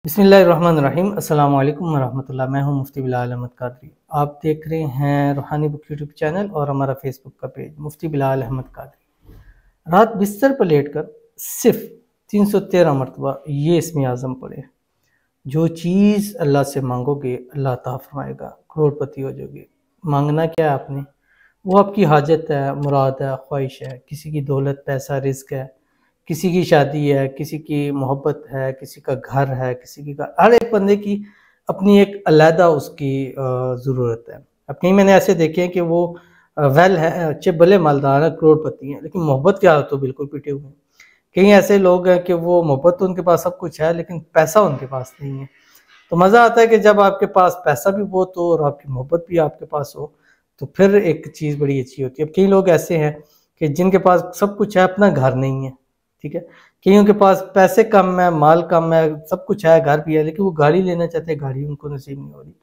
बिस्मिल्लाहिर्रहमानिर्रहीम। अस्सलाम वालेकुम वरहमतुल्लाह। मैं हूं मुफ्ती बिलाल अहमद कादरी। आप देख रहे हैं रूहानी बुक यूट्यूब चैनल और हमारा फेसबुक का पेज मुफ्ती बिलाल अहमद कादरी। रात बिस्तर पर लेटकर सिर्फ 313 मरतबा ये इसमें आज़म पढ़े। जो चीज़ अल्लाह से मांगोगे अल्लाह अता फरमाएगा, करोड़पति हो जाओगे। मांगना क्या है आपने? वो आपकी हाजत है, मुराद है, ख्वाहिश है, किसी की दौलत, पैसा, रिस्क है, किसी की शादी है, किसी की मोहब्बत है, किसी का घर है, किसी की हर एक बंदे की अपनी एक अलहदा उसकी ज़रूरत है। अब कहीं मैंने ऐसे देखे हैं कि वो वेल है, अच्छे भले मालदार है, करोड़पति हैं, लेकिन मोहब्बत क्या हो तो बिल्कुल पिटे हुए हैं। कहीं ऐसे लोग हैं कि वो मोहब्बत तो उनके पास सब कुछ है, लेकिन पैसा उनके पास नहीं है। तो मज़ा आता है कि जब आपके पास पैसा भी बहुत हो और आपकी मोहब्बत भी आपके पास हो, तो फिर एक चीज़ बड़ी अच्छी होती है। अब कई लोग ऐसे हैं कि जिनके पास सब कुछ है, अपना घर नहीं है, ठीक है। कईयों के पास पैसे कम है, माल कम है, सब कुछ है, घर भी है, लेकिन वो गाड़ी लेना चाहते हैं, गाड़ी उनको नसीब नहीं हो रही।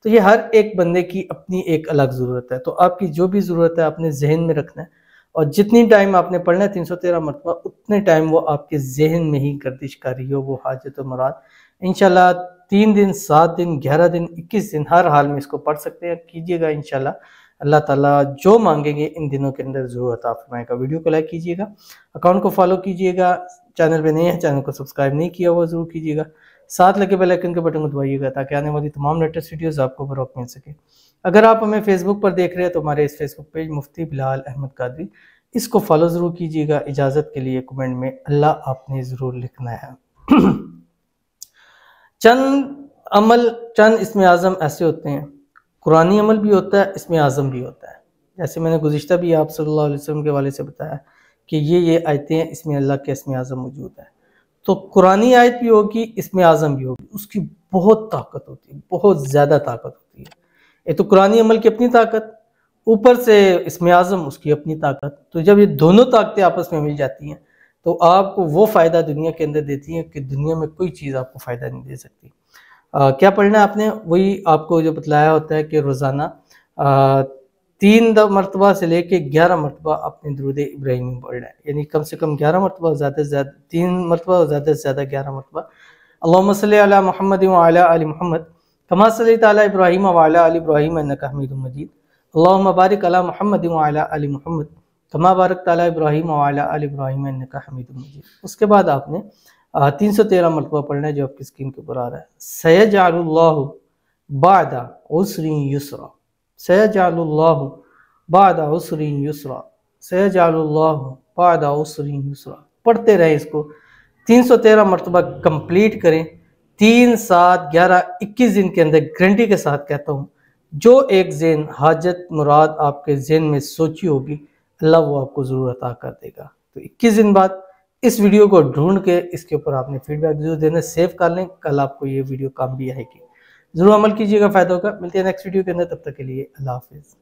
तो ये हर एक बंदे की अपनी एक अलग ज़रूरत है। तो आपकी जो भी ज़रूरत है आपने ज़हन में रखना है, और जितनी टाइम आपने पढ़ना है 313 मरतबा, उतने टाइम वो आपके ज़हन में ही गर्दिश कर रही हो वो हाजत और मुराद। इंशाल्लाह 3 दिन, 7 दिन, 11 दिन, 21 दिन, हर हाल में इसको पढ़ सकते हैं, कीजिएगा। इंशाल्लाह अल्लाह ताला जो मांगेंगे इन दिनों के अंदर ज़रूर अता फरमाएगा। वीडियो को लाइक कीजिएगा, अकाउंट को फॉलो कीजिएगा, चैनल पे नए हैं, चैनल को सब्सक्राइब नहीं किया हुआ ज़रूर कीजिएगा, साथ लगे बेल आइकन के बटन को दबाइएगा ताकि आने वाली तमाम लेटेस्ट वीडियोज़ आपको बर वक्त मिल सके। अगर आप हमें फेसबुक पर देख रहे हैं तो हमारे इस फेसबुक पेज मुफ्ती बिलाल अहमद कादरी, इसको फॉलो ज़रूर कीजिएगा। इजाज़त के लिए कमेंट में अल्लाह आपने ज़रूर लिखना है। चंद अमल, चंद इसमें आज़म ऐसे होते हैं, कुरानी अमल भी होता है, इसमें आज़म भी होता है। जैसे मैंने गुज़िश्ता भी आप सल्लल्लाहु अलैहि वसल्लम के हवाले से बताया कि ये आयतें हैं, इसमें अल्लाह के इसमें आज़म मौजूद है। तो कुरानी आयत भी होगी, इसमें आज़म भी होगी, उसकी बहुत ताकत होती है, बहुत ज़्यादा ताकत होती है। ये तो कुरानी अमल की अपनी ताकत, ऊपर से इसमें आज़म उसकी अपनी ताकत। तो जब ये दोनों ताकतें आपस में मिल जाती हैं तो आपको वो फ़ायदा दुनिया के अंदर देती है कि दुनिया में कोई चीज़ आपको फ़ायदा नहीं दे सकती। क्या पढ़ना है आपने? वही आपको जो बतलाया होता है कि रोज़ाना 3 मरतबा से लेके 11 मरतबा अपने दुरूद इब्राहिमी पढ़ना है। यानी कम से कम 11 मरतबा, ज़्यादा से ज़्यादा 3 मरतबा, ज़्यादा से ज़्यादा 11 मरतबा। अल्लाहुम्मा सल्लि अला मुहम्मद व अला आलि मुहम्मद कमा सल्लैता अला इब्राहीम व अला आलि इब्राहीम इन्नका हमीदुम मजीद। अल्लाहुम्मा बारिक अला मुहम्मद व अला आलि मुहम्मद कमा बारकता अला इब्राहीम व अला आलि इब्राहीम इन्नका हमीदुम मजीद। उसके बाद आपने 313 मरतबा पढ़ना है जो आपकी स्क्रीन के ऊपर आ रहा है। सयजअलुल्लाहु बादा उसरिन युसरा, सयजअलुल्लाहु बादा उसरिन युसरा, सयजअलुल्लाहु बादा उसरिन युसरा। पढ़ते रहे इसको, 313 मरतबा कंप्लीट करें। 3, 7, 11, 21 दिन के अंदर गारंटी के साथ कहता हूँ, जो एक ज़ेन हाजत मुराद आपके ज़ेन में सोची होगी अल्लाह वो आपको ज़रूर अता कर देगा। तो 21 दिन बाद इस वीडियो को ढूंढ के इसके ऊपर आपने फीडबैक जरूर देना, सेव कर लें, कल आपको ये वीडियो काम भी आएगी। ज़रूर अमल कीजिएगा, फ़ायदा होगा। मिलते हैं नेक्स्ट वीडियो के अंदर, तब तक के लिए अल्लाह हाफ़िज़।